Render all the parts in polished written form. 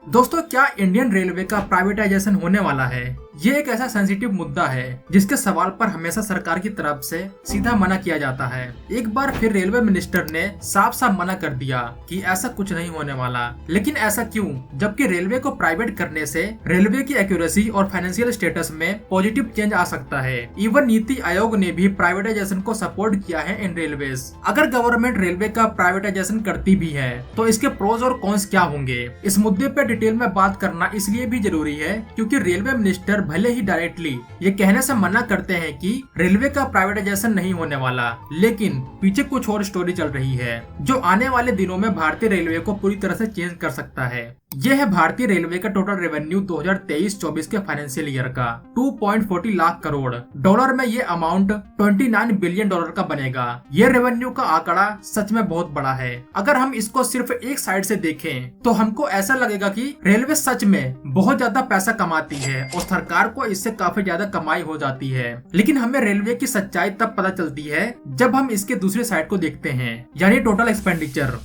दोस्तों, क्या Indian railway का प्राइवेटाइजेशन होने वाला है? ये एक ऐसा सेंसिटिव मुद्दा है जिसके सवाल पर हमेशा सरकार की तरफ से सीधा मना किया जाता है। एक बार फिर रेलवे मिनिस्टर ने साफ साफ मना कर दिया कि ऐसा कुछ नहीं होने वाला। लेकिन ऐसा क्यों, जबकि रेलवे को प्राइवेट करने से रेलवे की एक्यूरेसी और फाइनेंशियल स्टेटस में पॉजिटिव चेंज आ सकता है। इवन नीति आयोग ने भी प्राइवेटाइजेशन को सपोर्ट किया है इन रेलवेज। अगर गवर्नमेंट रेलवे का प्राइवेटाइजेशन करती भी है तो इसके प्रोज और कॉन्स क्या होंगे, इस मुद्दे पे डिटेल में बात करना इसलिए भी जरूरी है क्योंकि रेलवे मिनिस्टर भले ही डायरेक्टली ये कहने से मना करते हैं कि रेलवे का प्राइवेटाइजेशन नहीं होने वाला, लेकिन पीछे कुछ और स्टोरी चल रही है जो आने वाले दिनों में भारतीय रेलवे को पूरी तरह से चेंज कर सकता है। यह है भारतीय रेलवे का टोटल रेवेन्यू 2023-24 के फाइनेंशियल ईयर का 2.40 लाख करोड़। डॉलर में ये अमाउंट 29 बिलियन डॉलर का बनेगा। ये रेवेन्यू का आंकड़ा सच में बहुत बड़ा है। अगर हम इसको सिर्फ एक साइड से देखें तो हमको ऐसा लगेगा कि रेलवे सच में बहुत ज्यादा पैसा कमाती है और सरकार को इससे काफी ज्यादा कमाई हो जाती है। लेकिन हमें रेलवे की सच्चाई तब पता चलती है जब हम इसके दूसरे साइड को देखते हैं, यानी टोटल एक्सपेंडिचर,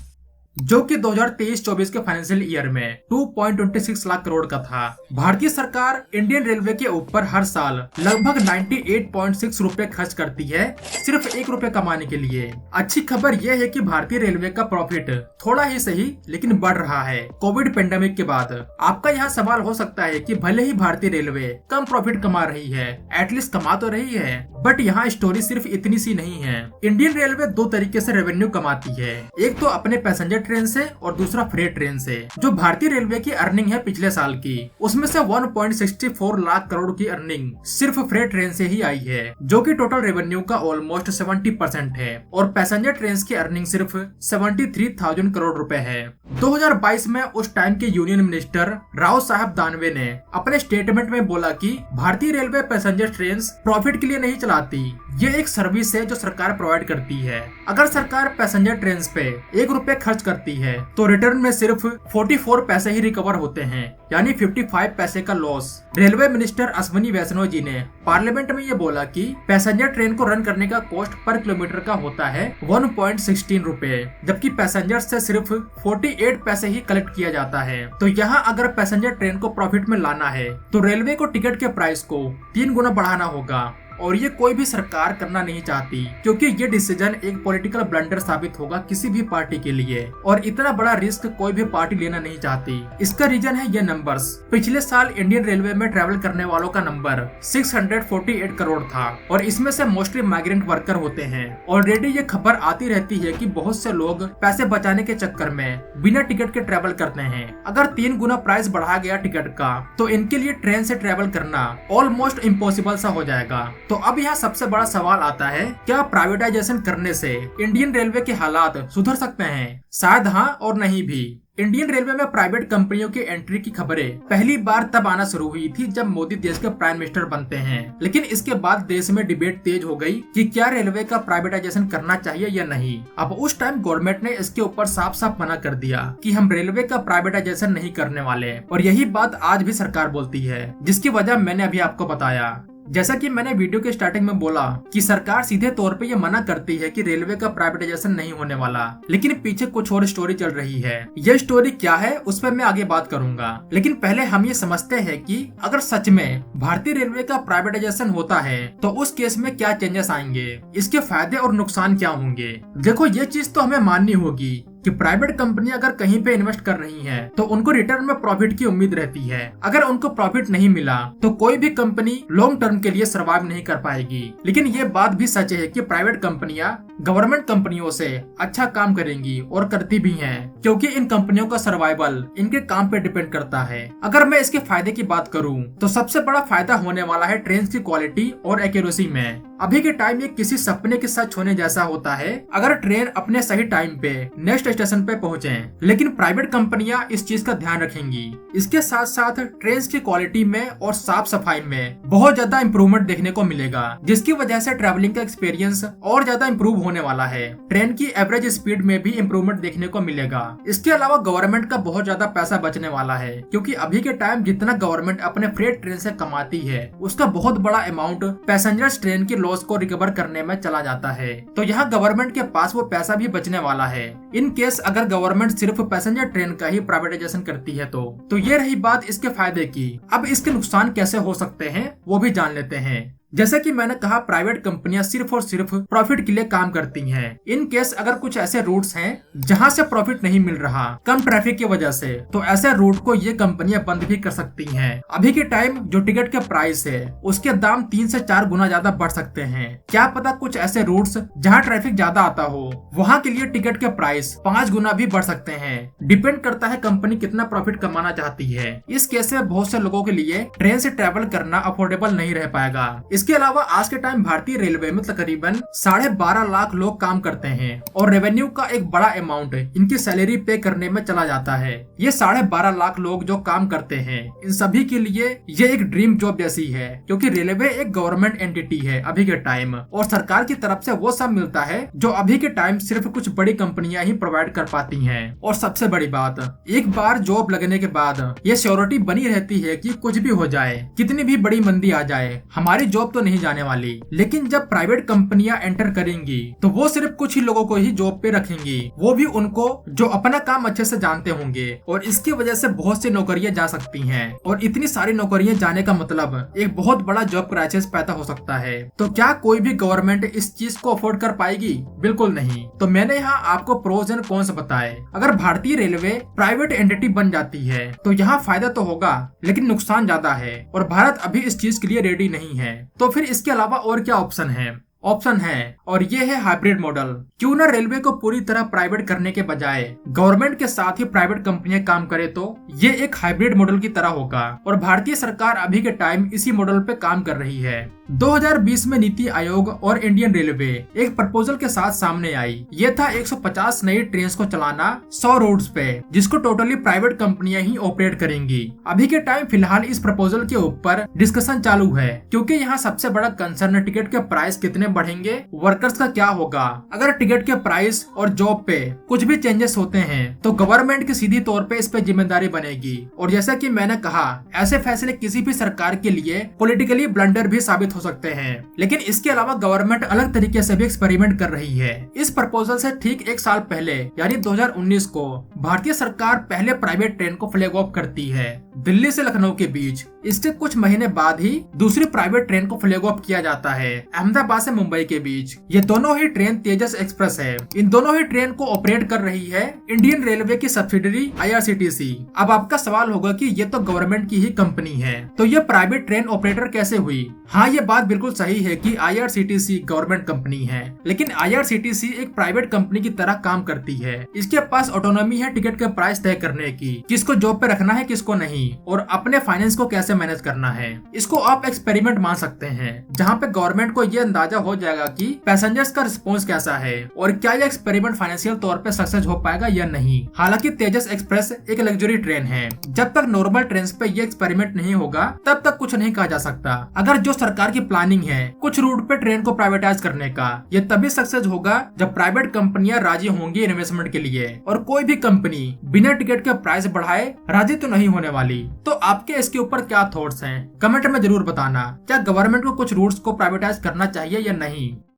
जो कि 2023-24 के फाइनेंशियल ईयर में 2.26 लाख करोड़ का था। भारतीय सरकार इंडियन रेलवे के ऊपर हर साल लगभग 98.6 रुपए खर्च करती है सिर्फ 1 रुपए कमाने के लिए। अच्छी खबर यह है कि भारतीय रेलवे का प्रॉफिट थोड़ा ही सही लेकिन बढ़ रहा है कोविड पेंडेमिक के बाद। आपका यहाँ सवाल हो सकता है कि भले ही भारतीय रेलवे कम प्रॉफिट कमा रही है, एटलीस्ट कमा तो रही है, बट यहाँ स्टोरी सिर्फ इतनी सी नहीं है। इंडियन रेलवे दो तरीके से रेवेन्यू कमाती है, एक तो अपने पैसेंजर ट्रेन से और दूसरा फ्रेट ट्रेन से। जो भारतीय रेलवे की अर्निंग है पिछले साल की, उसमें से 1.64 लाख करोड़ की अर्निंग सिर्फ फ्रेट ट्रेन से ही आई है, जो कि टोटल रेवेन्यू का ऑलमोस्ट 70% है। और पैसेंजर ट्रेन की अर्निंग सिर्फ 73,000 करोड़ रुपए है। 2022 में उस टाइम के यूनियन मिनिस्टर राव साहब दानवे ने अपने स्टेटमेंट में बोला कि भारतीय रेलवे पैसेंजर ट्रेन प्रॉफिट के लिए नहीं चलाती, ये एक सर्विस है जो सरकार प्रोवाइड करती है। अगर सरकार पैसेंजर ट्रेन पे 1 रुपए खर्च करती है तो रिटर्न में सिर्फ 44 पैसे ही रिकवर होते हैं, यानी 55 पैसे का लॉस। रेलवे मिनिस्टर अश्विनी वैष्णव जी ने पार्लियामेंट में ये बोला कि पैसेंजर ट्रेन को रन करने का कॉस्ट पर किलोमीटर का होता है 1.16 रुपए, जबकि पैसेंजर से सिर्फ 48 पैसे ही कलेक्ट किया जाता है। तो यहाँ अगर पैसेंजर ट्रेन को प्रॉफिट में लाना है तो रेलवे को टिकट के प्राइस को 3 गुना बढ़ाना होगा, और ये कोई भी सरकार करना नहीं चाहती क्योंकि ये डिसीजन एक पॉलिटिकल ब्लंडर साबित होगा किसी भी पार्टी के लिए, और इतना बड़ा रिस्क कोई भी पार्टी लेना नहीं चाहती। इसका रीजन है ये नंबर्स। पिछले साल इंडियन रेलवे में ट्रेवल करने वालों का नंबर 648 करोड़ था और इसमें से मोस्टली माइग्रेंट वर्कर होते हैं। ऑलरेडी ये खबर आती रहती है कि बहुत से लोग पैसे बचाने के चक्कर में बिना टिकट के ट्रेवल करते हैं। अगर 3 गुना प्राइस बढ़ा गया टिकट का तो इनके लिए ट्रेन से ट्रेवल करना ऑलमोस्ट इम्पॉसिबल सा हो जाएगा। तो अब यहाँ सबसे बड़ा सवाल आता है, क्या प्राइवेटाइजेशन करने से इंडियन रेलवे के हालात सुधर सकते हैं? शायद हाँ और नहीं भी। इंडियन रेलवे में प्राइवेट कंपनियों की एंट्री की खबरें पहली बार तब आना शुरू हुई थी जब मोदी देश के प्राइम मिनिस्टर बनते हैं, लेकिन इसके बाद देश में डिबेट तेज हो गई कि क्या रेलवे का प्राइवेटाइजेशन करना चाहिए या नहीं। अब उस टाइम गवर्नमेंट ने इसके ऊपर साफ साफ मना कर दिया कि हम रेलवे का प्राइवेटाइजेशन नहीं करने वाले, और यही बात आज भी सरकार बोलती है, जिसकी वजह मैंने अभी आपको बताया। जैसा कि मैंने वीडियो के स्टार्टिंग में बोला कि सरकार सीधे तौर पे ये मना करती है कि रेलवे का प्राइवेटाइजेशन नहीं होने वाला, लेकिन पीछे कुछ और स्टोरी चल रही है। ये स्टोरी क्या है उस पर मैं आगे बात करूंगा, लेकिन पहले हम ये समझते हैं कि अगर सच में भारतीय रेलवे का प्राइवेटाइजेशन होता है तो उस केस में क्या चेंजेस आएंगे, इसके फायदे और नुकसान क्या होंगे। देखो, ये चीज तो हमें माननी होगी कि प्राइवेट कंपनी अगर कहीं पे इन्वेस्ट कर रही है तो उनको रिटर्न में प्रॉफिट की उम्मीद रहती है। अगर उनको प्रॉफिट नहीं मिला तो कोई भी कंपनी लॉन्ग टर्म के लिए सर्वाइव नहीं कर पाएगी। लेकिन ये बात भी सच है कि प्राइवेट कंपनियां गवर्नमेंट कंपनियों से अच्छा काम करेंगी और करती भी हैं, क्योंकि इन कंपनियों का सर्वाइवल इनके काम पे डिपेंड करता है। अगर मैं इसके फायदे की बात करूं तो सबसे बड़ा फायदा होने वाला है ट्रेन की क्वालिटी और एक्यूरेसी में। अभी के टाइम ये किसी सपने के सच होने जैसा होता है अगर ट्रेन अपने सही टाइम पे नेक्स्ट स्टेशन पे पहुंचे, लेकिन प्राइवेट कंपनियां इस चीज का ध्यान रखेंगी। इसके साथ साथ ट्रेन की क्वालिटी में और साफ सफाई में बहुत ज्यादा इम्प्रूवमेंट देखने को मिलेगा, जिसकी वजह से ट्रैवलिंग का एक्सपीरियंस और ज्यादा इम्प्रूव होने वाला है। ट्रेन की एवरेज स्पीड में भी इम्प्रूवमेंट देखने को मिलेगा। इसके अलावा गवर्नमेंट का बहुत ज्यादा पैसा बचने वाला है, क्योंकि अभी के टाइम जितना गवर्नमेंट अपने फ्रेट ट्रेन से कमाती है उसका बहुत बड़ा अमाउंट पैसेंजर्स ट्रेन की लॉस को रिकवर करने में चला जाता है। तो यहाँ गवर्नमेंट के पास वो पैसा भी बचने वाला है इन केस अगर गवर्नमेंट सिर्फ पैसेंजर ट्रेन का ही प्राइवेटाइजेशन करती है। तो ये रही बात इसके फायदे की। अब इसके नुकसान कैसे हो सकते हैं वो भी जान लेते हैं। जैसे कि मैंने कहा, प्राइवेट कंपनियां सिर्फ और सिर्फ प्रॉफिट के लिए काम करती हैं। इन केस अगर कुछ ऐसे रूट्स हैं जहां से प्रॉफिट नहीं मिल रहा कम ट्रैफिक की वजह से, तो ऐसे रूट को ये कंपनियां बंद भी कर सकती हैं। अभी के टाइम जो टिकट के प्राइस है उसके दाम 3 से 4 गुना ज्यादा बढ़ सकते हैं। क्या पता कुछ ऐसे रूट्स जहाँ ट्रैफिक ज्यादा आता हो वहाँ के लिए टिकट के प्राइस 5 गुना भी बढ़ सकते हैं। डिपेंड करता है कंपनी कितना प्रॉफिट कमाना चाहती है। इस केस में बहुत से लोगों के लिए ट्रेन से ट्रेवल करना अफोर्डेबल नहीं रह पाएगा। इसके अलावा आज के टाइम भारतीय रेलवे में तकरीबन 12.5 लाख लोग काम करते हैं और रेवेन्यू का एक बड़ा अमाउंट इनकी सैलरी पे करने में चला जाता है। ये 12.5 लाख लोग जो काम करते हैं इन सभी के लिए ये एक ड्रीम जॉब जैसी है, क्योंकि रेलवे एक गवर्नमेंट एंटिटी है अभी के टाइम, और सरकार की तरफ से वो सब मिलता है जो अभी के टाइम सिर्फ कुछ बड़ी कंपनियां ही प्रोवाइड कर पाती हैं। और सबसे बड़ी बात, एक बार जॉब लगने के बाद ये श्योरिटी बनी रहती है कि कुछ भी हो जाए, कितनी भी बड़ी मंदी आ जाए, हमारी जॉब तो नहीं जाने वाली। लेकिन जब प्राइवेट कंपनियां एंटर करेंगी तो वो सिर्फ कुछ ही लोगों को ही जॉब पे रखेंगी, वो भी उनको जो अपना काम अच्छे से जानते होंगे, और इसकी वजह से बहुत सी नौकरियां जा सकती हैं। और इतनी सारी नौकरियां जाने का मतलब एक बहुत बड़ा जॉब क्राइसिस पैदा हो सकता है। तो क्या कोई भी गवर्नमेंट इस चीज को अफोर्ड कर पाएगी? बिल्कुल नहीं। तो मैंने यहाँ आपको प्रोज एंड कॉन्स बताए। अगर भारतीय रेलवे प्राइवेट एंटिटी बन जाती है तो यहाँ फायदा तो होगा, लेकिन नुकसान ज्यादा है, और भारत अभी इस चीज के लिए रेडी नहीं है। तो फिर इसके अलावा और क्या ऑप्शन है? ऑप्शन है, और ये है हाइब्रिड मॉडल। क्यों ना रेलवे को पूरी तरह प्राइवेट करने के बजाय गवर्नमेंट के साथ ही प्राइवेट कंपनियां काम करे, तो ये एक हाइब्रिड मॉडल की तरह होगा। और भारतीय सरकार अभी के टाइम इसी मॉडल पे काम कर रही है। 2020 में नीति आयोग और इंडियन रेलवे एक प्रपोजल के साथ सामने आई। ये था 150 नई ट्रेन को चलाना 100 रूट्स पे, जिसको टोटली प्राइवेट कंपनियां ही ऑपरेट करेंगी। अभी के टाइम फिलहाल इस प्रपोजल के ऊपर डिस्कशन चालू है, क्योंकि यहाँ सबसे बड़ा कंसर्न टिकट के प्राइस कितने बढ़ेंगे, वर्कर्स का क्या होगा। अगर टिकट के प्राइस और जॉब पे कुछ भी चेंजेस होते हैं तो गवर्नमेंट की सीधी तौर पे इस पे जिम्मेदारी बनेगी। और जैसा कि मैंने कहा, ऐसे फैसले किसी भी सरकार के लिए पॉलिटिकली ब्लंडर भी साबित हो सकते हैं। लेकिन इसके अलावा गवर्नमेंट अलग तरीके से भी एक्सपेरिमेंट कर रही है। इस प्रपोजल से ठीक 1 साल पहले यानी 2019 को भारतीय सरकार पहले प्राइवेट ट्रेन को फ्लैग ऑफ करती है दिल्ली से लखनऊ के बीच। इसके कुछ महीने बाद ही दूसरी प्राइवेट ट्रेन को फ्लैग ऑफ किया जाता है अहमदाबाद से मुंबई के बीच। ये दोनों ही ट्रेन तेजस एक्सप्रेस है। इन दोनों ही ट्रेन को ऑपरेट कर रही है इंडियन रेलवे की सब्सिडरी IRCTC। अब आपका सवाल होगा कि ये तो गवर्नमेंट की ही कंपनी है, तो ये प्राइवेट ट्रेन ऑपरेटर कैसे हुई? हाँ, ये बात बिल्कुल सही है कि IRCTC गवर्नमेंट कंपनी है, लेकिन IRCTC एक प्राइवेट कंपनी की तरह काम करती है। इसके पास ऑटोनॉमी है टिकट के प्राइस तय करने की, किसको जॉब पे रखना है किसको नहीं, और अपने फाइनेंस को कैसे मैनेज करना है। इसको आप एक्सपेरिमेंट मान सकते हैं, जहाँ पे गवर्नमेंट को ये अंदाजा हो जाएगा कि पैसेंजर्स का रिस्पॉन्स कैसा है और क्या ये एक्सपेरिमेंट फाइनेंशियल तौर पे सक्सेस हो पाएगा या नहीं। हालांकि तेजस एक्सप्रेस एक लग्जरी ट्रेन है, जब तक नॉर्मल ट्रेन पे ये एक्सपेरिमेंट नहीं होगा तब तक कुछ नहीं कहा जा सकता। अगर जो सरकार की प्लानिंग है कुछ रूट पे ट्रेन को प्राइवेटाइज करने का, ये तभी सक्सेस होगा जब प्राइवेट कंपनियां राजी होंगी इन्वेस्टमेंट के लिए। और कोई भी कंपनी बिना टिकट के प्राइस बढ़ाए राजी तो नहीं होने वाली। तो आपके इसके ऊपर क्या थॉट्स हैं, कमेंट में जरूर बताना। क्या गवर्नमेंट को कुछ रूट्स को प्राइवेटाइज करना चाहिए या नहीं?